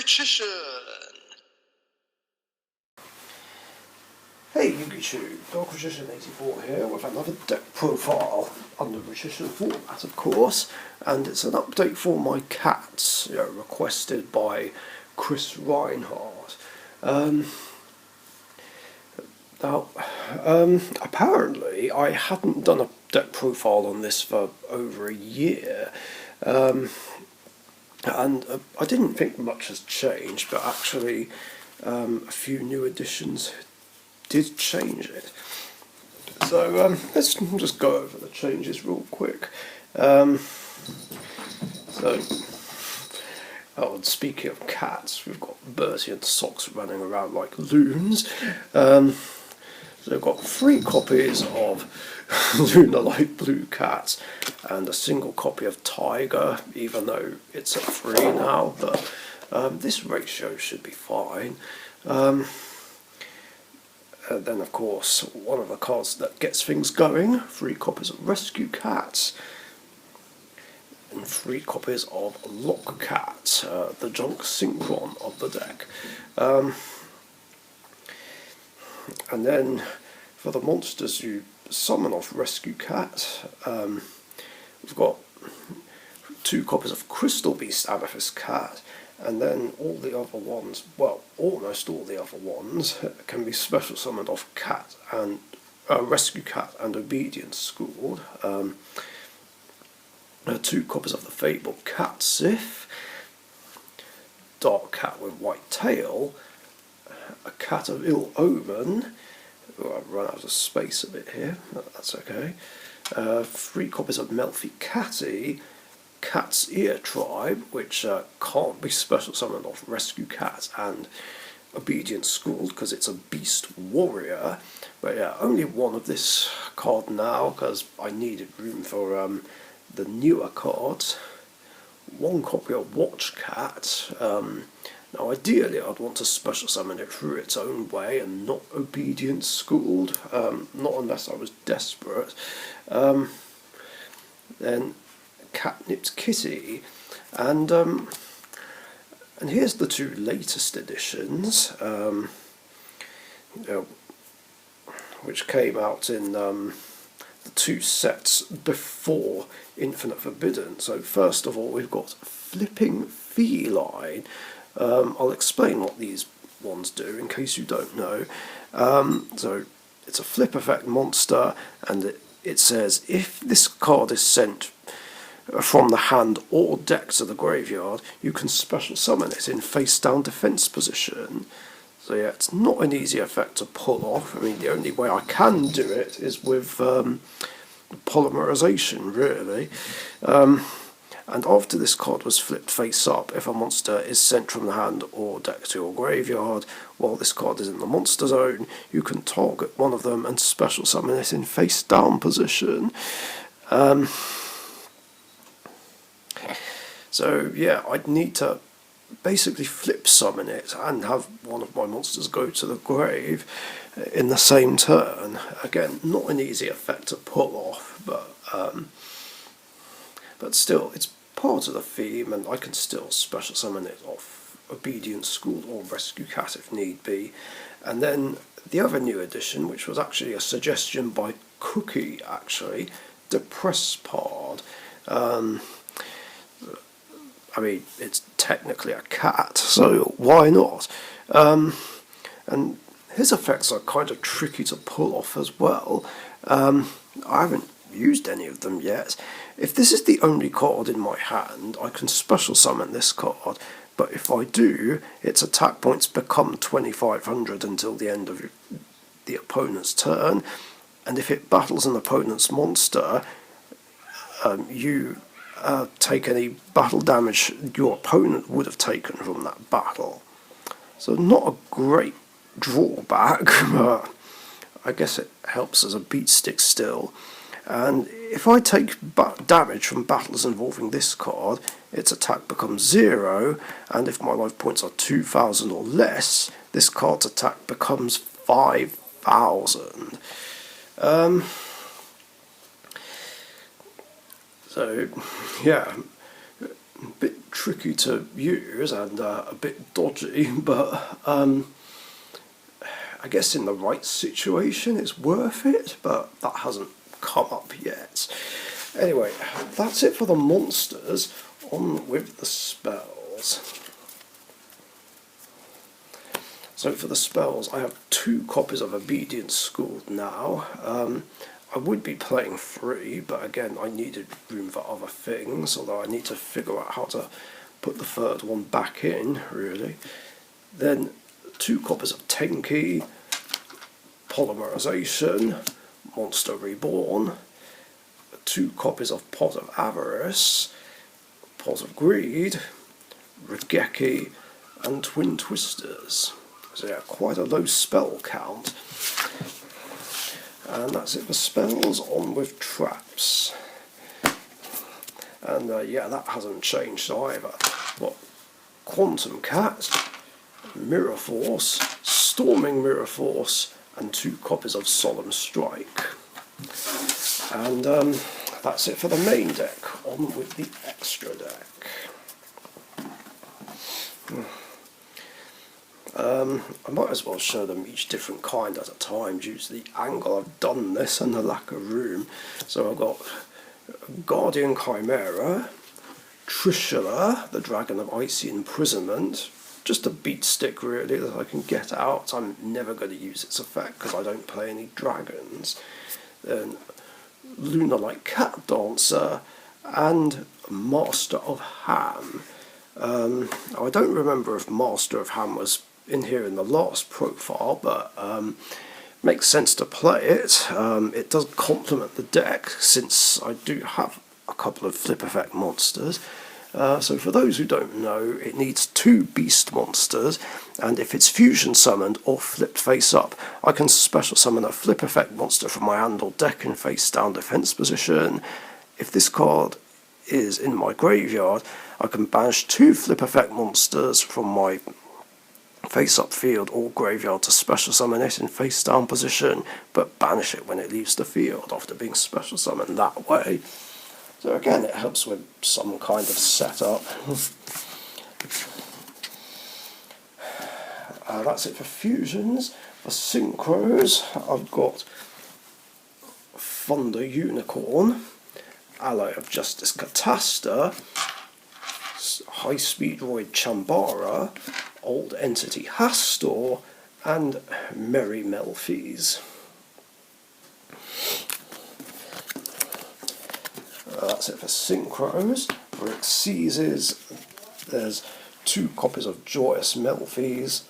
Richician. Hey YouTube, Richician84 here with another deck profile under Richician format, of course, and it's an update for my cats, requested by Chris Reinhardt. Apparently I hadn't done a deck profile on this for over a year, and I didn't think much has changed, but actually a few new additions did change it. So let's just go over the changes real quick. Speaking of cats, we've got Bertie and Socks running around like loons. So we've got 3 copies of Lunar Light Blue Cat and a single copy of Tiger, even though it's at 3 now, but this ratio should be fine. Then, of course, one of the cards that gets things going, 3 copies of Rescue Cat, and 3 copies of Lock Cat, the junk synchron of the deck. And then, for the monsters you summon off Rescue Cat, we've got 2 copies of Crystal Beast Amethyst Cat, and then all the other ones, well, almost all the other ones, can be special summoned off Cat and Rescue Cat and Obedience Schooled. 2 copies of the Fabled Cat Sith, Dark Cat with White Tail, a Cat of Ill Omen. I've run out of space a bit here, but that's okay. 3 copies of Melfi Catty, Cat's Ear Tribe, which can't be special summoned off Rescue Cat and Obedience Schooled because it's a Beast Warrior. But yeah, only one of this card now because I needed room for the newer cards. 1 copy of Watch Cat. Now ideally I'd want to special summon it through its own way and not Obedience Schooled, not unless I was desperate. Then Catnip's Kitty, and here's the 2 latest editions, which came out in the 2 sets before Infinite Forbidden. So first of all, we've got Flipping Feline. I'll explain what these ones do in case you don't know. So it's a flip effect monster, and it says if this card is sent from the hand or deck to the graveyard, you can special summon it in face down defense position. So yeah, it's not an easy effect to pull off. I mean, the only way I can do it is with polymerization, really. And after this card was flipped face up, if a monster is sent from the hand or deck to your graveyard while this card is in the monster zone, you can target one of them and special summon it in face down position. So yeah, I'd need to basically flip summon it and have one of my monsters go to the grave in the same turn. Again, not an easy effect to pull off, but still, it's part of the theme, and I can still special summon it off Obedience School or Rescue Cat if need be. And then the other new addition, which was actually a suggestion by Cookie, actually, Depress Pard. I mean, it's technically a cat, so why not? And his effects are kind of tricky to pull off as well. I haven't used any of them yet. If this is the only card in my hand, I can special summon this card, but if I do, its attack points become 2500 until the end of the opponent's turn, and if it battles an opponent's monster, you take any battle damage your opponent would have taken from that battle. So not a great drawback, but I guess it helps as a beat stick still. And if I take damage from battles involving this card, its attack becomes 0, and if my life points are 2000 or less, this card's attack becomes 5000. So yeah, a bit tricky to use and a bit dodgy, but I guess in the right situation it's worth it, but that hasn't come up yet. Anyway, that's it for the monsters. On with the spells. So for the spells, I have 2 copies of Obedience Schooled now. I would be playing 3, but again I needed room for other things, although I need to figure out how to put the 3rd one back in, really. Then 2 copies of Tenki, Polymerization, Monster Reborn, 2 copies of Pot of Avarice, Pot of Greed, Regeki, and Twin Twisters. So yeah, quite a low spell count. And that's it for spells. On with traps. And yeah, that hasn't changed either. What? Quantum Cat, Mirror Force, Storming Mirror Force, and 2 copies of Solemn Strike. And that's it for the main deck. On with the extra deck. I might as well show them each different kind at a time due to the angle I've done this and the lack of room. So I've got Guardian Chimera, Trishula, the Dragon of Icy Imprisonment, just a beat stick really that I can get out. I'm never going to use its effect because I don't play any dragons. Then Lunar-like Cat Dancer and Master of Ham. I don't remember if Master of Ham was in here in the last profile, but makes sense to play it. It does complement the deck since I do have a couple of flip effect monsters. So for those who don't know, it needs 2 beast monsters, and if it's fusion summoned or flipped face up, I can special summon a flip effect monster from my hand or deck in face down defense position. If this card is in my graveyard, I can banish 2 flip effect monsters from my face up field or graveyard to special summon it in face down position, but banish it when it leaves the field after being special summoned that way. So again, it helps with some kind of setup. That's it for fusions. For synchros, I've got Thunder Unicorn, Ally of Justice Catasta, High Speed Roid Chambara, Old Entity Hastor, and Merry Melfies. That's it for synchros. For exceeses, there's 2 copies of Joyous Melfies,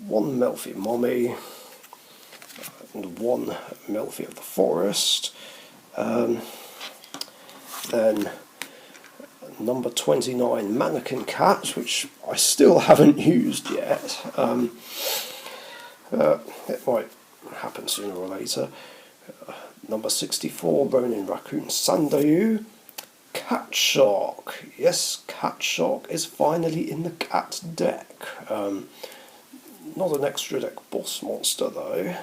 1 Melfie Mommy, and 1 Melfie of the Forest. Then number 29 Mannequin Cat, which I still haven't used yet. It might happen sooner or later. Number 64 Ronin Raccoon Sandayu. Cat Shark. Yes, Cat Shark is finally in the cat deck. Not an extra deck boss monster though,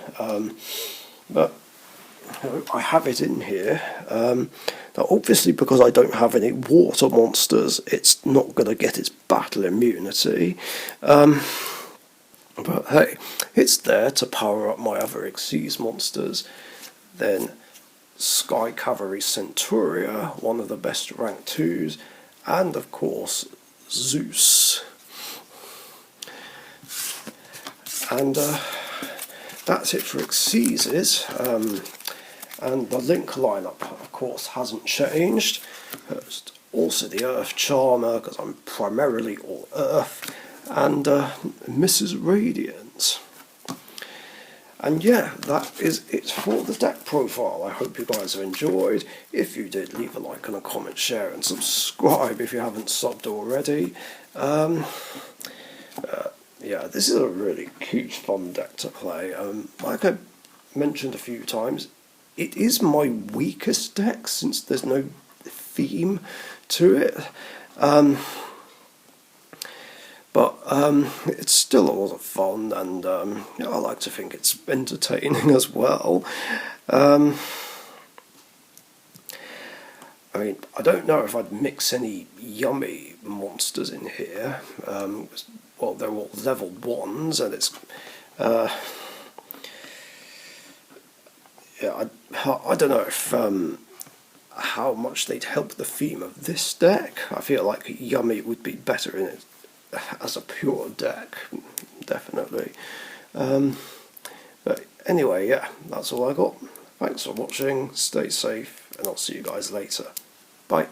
but I have it in here. Now obviously because I don't have any water monsters, it's not going to get its battle immunity. But hey, it's there to power up my other Xyz monsters. Then Sky Cavalry Centuria, one of the best rank 2s, and of course Zeus. And that's it for Xyzes. And the Link lineup, of course, hasn't changed. It's also the Earth Charmer, because I'm primarily all Earth, and Mrs. Radiance. And yeah, that is it for the deck profile. I hope you guys have enjoyed. If you did, leave a like and a comment, share, and subscribe if you haven't subbed already. Yeah, this is a really cute, fun deck to play. Like I mentioned a few times, it is my weakest deck since there's no theme to it. But it's still a lot of fun, and I like to think it's entertaining as well. I mean, I don't know if I'd mix any yummy monsters in here. Well, they're all level 1s, and it's... yeah, I don't know if how much they'd help the theme of this deck. I feel like Yummy would be better in it as a pure deck, definitely. But anyway, yeah, that's all I got. Thanks for watching, stay safe, and I'll see you guys later. Bye.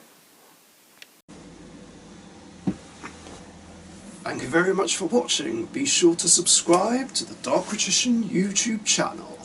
Thank you very much for watching. Be sure to subscribe to the Richician YouTube channel.